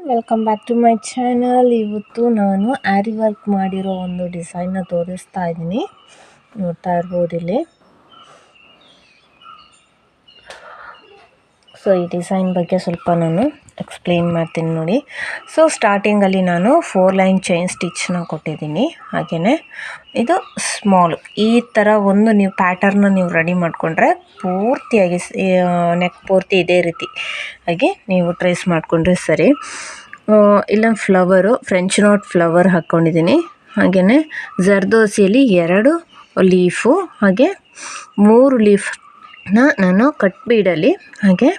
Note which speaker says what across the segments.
Speaker 1: Welcome back to my channel. ಇವತ್ತು ನಾನು ಆರಿ work ಮಾಡಿರೋ ಒಂದು ಡಿಸೈನ್ನ ತೋರಿಸ್ತಾ ಇದ್ದೀನಿ. ನೋಡ್ತಾ ಇರ್ಬೋದು ಇಲ್ಲಿ. ಸೊ ಈ ಡಿಸೈನ್ ಬಗ್ಗೆ ಸ್ವಲ್ಪ ನಾನು ಎಕ್ಸ್ಪ್ಲೇನ್ ಮಾಡ್ತೀನಿ ನೋಡಿ. ಸೊ ಸ್ಟಾರ್ಟಿಂಗಲ್ಲಿ ನಾನು 4 ಲೈನ್ ಚೈನ್ ಸ್ಟಿಚ್ನ ಕೊಟ್ಟಿದ್ದೀನಿ. ಹಾಗೆಯೇ ಇದು ಸ್ಮಾಲ್ ಈ ಥರ ಒಂದು ನೀವು ಪ್ಯಾಟರ್ನ ನೀವು ರೆಡಿ ಮಾಡಿಕೊಂಡ್ರೆ ಪೂರ್ತಿಯಾಗಿ ನೆಕ್ ಪೂರ್ತಿ ಇದೇ ರೀತಿ ಹಾಗೆ ನೀವು ಟ್ರೇಸ್ ಮಾಡಿಕೊಂಡ್ರೆ ಸರಿ. ಇಲ್ಲೊಂದು ಫ್ಲವರು ಫ್ರೆಂಚ್ ನಾಟ್ ಫ್ಲವರ್ ಹಾಕ್ಕೊಂಡಿದ್ದೀನಿ. ಹಾಗೆಯೇ ಜರ್ದೋಸಿಯಲ್ಲಿ 2 ಲೀಫು ಹಾಗೆ 3 ಲೀಫ್ನ ನಾನು ಕಟ್ ಬೀಡಲ್ಲಿ ಹಾಗೆ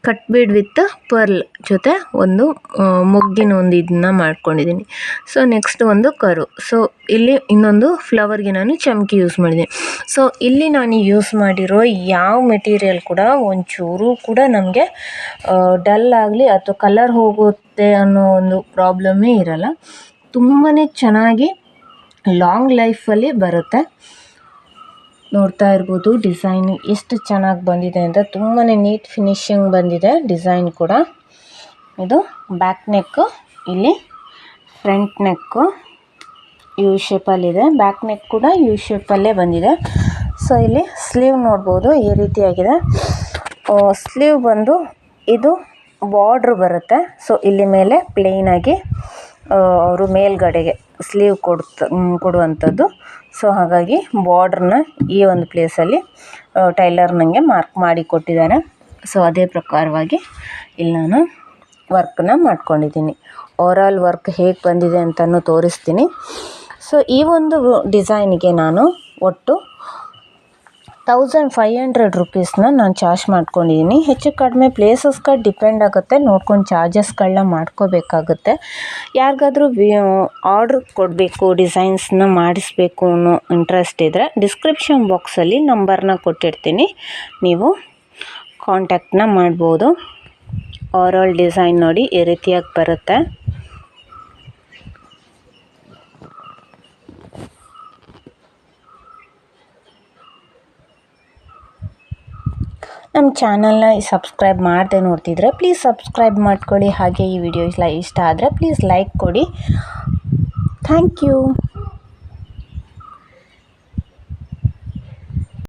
Speaker 1: ಕಟ್ ಬೀಡ್ ವಿತ್ ಪರ್ಲ್ ಜೊತೆ ಒಂದು ಮೊಗ್ಗಿನ ಒಂದು ಇದನ್ನ ಮಾಡ್ಕೊಂಡಿದ್ದೀನಿ. ಸೊ ನೆಕ್ಸ್ಟ್ ಒಂದು ಕರು. ಸೊ ಇಲ್ಲಿ ಇನ್ನೊಂದು ಫ್ಲವರ್ಗೆ ನಾನು ಚಮಕಿ ಯೂಸ್ ಮಾಡಿದ್ದೀನಿ. ಸೊ ಇಲ್ಲಿ ನಾನು ಯೂಸ್ ಮಾಡಿರೋ ಯಾವ ಮೆಟೀರಿಯಲ್ ಕೂಡ ಒಂಚೂರು ಕೂಡ ನಮಗೆ ಡಲ್ ಆಗಲಿ ಅಥವಾ ಕಲರ್ ಹೋಗುತ್ತೆ ಅನ್ನೋ ಒಂದು ಪ್ರಾಬ್ಲಮ್ಮೇ ಇರಲ್ಲ. ತುಂಬಾ ಚೆನ್ನಾಗಿ ಲಾಂಗ್ ಲೈಫಲ್ಲಿ ಬರುತ್ತೆ. ನೋಡ್ತಾ ಇರ್ಬೋದು ಡಿಸೈನ್ ಎಷ್ಟು ಚೆನ್ನಾಗಿ ಬಂದಿದೆ ಅಂತ. ತುಂಬಾ ನೀಟ್ ಫಿನಿಶಿಂಗ್ ಬಂದಿದೆ ಡಿಸೈನ್ ಕೂಡ. ಇದು ಬ್ಯಾಕ್ ನೆಕ್ಕು, ಇಲ್ಲಿ ಫ್ರಂಟ್ ನೆಕ್ಕು ಯು ಶೇಪಲ್ಲಿದೆ. ಬ್ಯಾಕ್ ನೆಕ್ ಕೂಡ ಯು ಶೇಪಲ್ಲೇ ಬಂದಿದೆ. ಸೊ ಇಲ್ಲಿ ಸ್ಲೀವ್ ನೋಡ್ಬೋದು ಈ ರೀತಿಯಾಗಿದೆ. ಸ್ಲೀವ್ ಬಂದು ಇದು ಬಾರ್ಡ್ರ್ ಬರುತ್ತೆ. ಸೊ ಇಲ್ಲಿ ಮೇಲೆ ಪ್ಲೇನಾಗಿ ಅವರು ಮೇಲ್ಗಡೆಗೆ ಸ್ಲೀವ್ ಕೊಡುವಂಥದ್ದು. ಸೊ ಹಾಗಾಗಿ ಬಾರ್ಡ್ರನ್ನ ಈ ಒಂದು ಪ್ಲೇಸಲ್ಲಿ ಟೈಲರ್ ನನಗೆ ಮಾರ್ಕ್ ಮಾಡಿ ಕೊಟ್ಟಿದ್ದಾರೆ. ಸೊ ಅದೇ ಪ್ರಕಾರವಾಗಿ ಇಲ್ಲಿ ನಾನು ವರ್ಕನ್ನ ಮಾಡ್ಕೊಂಡಿದ್ದೀನಿ. ಓವರಾಲ್ ವರ್ಕ್ ಹೇಗೆ ಬಂದಿದೆ ಅಂತಲೂ ತೋರಿಸ್ತೀನಿ. ಸೊ ಈ ಒಂದು ಡಿಸೈನಿಗೆ ನಾನು ಒಟ್ಟು 1500 ರುಪೀಸ್ನ ನಾನು ಚಾರ್ಜ್ ಮಾಡ್ಕೊಂಡಿದ್ದೀನಿ. ಹೆಚ್ಚು ಕಡಿಮೆ ಪ್ಲೇಸಸ್ಗೆ ಡಿಪೆಂಡ್ ಆಗುತ್ತೆ. ನೋಡ್ಕೊಂಡು ಚಾರ್ಜಸ್ಗಳನ್ನ ಮಾಡ್ಕೋಬೇಕಾಗುತ್ತೆ. ಯಾರಿಗಾದ್ರೂ ಆರ್ಡ್ರ್ ಕೊಡಬೇಕು, ಡಿಸೈನ್ಸ್ನ ಮಾಡಿಸ್ಬೇಕು ಅನ್ನೋ ಇಂಟ್ರೆಸ್ಟ್ ಇದ್ದರೆ ಡಿಸ್ಕ್ರಿಪ್ಷನ್ ಬಾಕ್ಸಲ್ಲಿ ನಂಬರ್ನ ಕೊಟ್ಟಿರ್ತೀನಿ, ನೀವು ಕಾಂಟ್ಯಾಕ್ಟ್ನ ಮಾಡ್ಬೋದು. ಓವರಾಲ್ ಡಿಸೈನ್ ನೋಡಿ ಈ ರೀತಿಯಾಗಿ ಬರುತ್ತೆ. ನಮ್ಮ ಚಾನಲ್ನ ಸಬ್ಸ್ಕ್ರೈಬ್ ಮಾಡದೆ ನೋಡ್ತಿದ್ರೆ ಪ್ಲೀಸ್ ಸಬ್ಸ್ಕ್ರೈಬ್ ಮಾಡ್ಕೊಳ್ಳಿ. ಹಾಗೆ ಈ ವಿಡಿಯೋ ಇಷ್ಟ ಆದರೆ ಪ್ಲೀಸ್ ಲೈಕ್ ಕೊಡಿ. Thank you.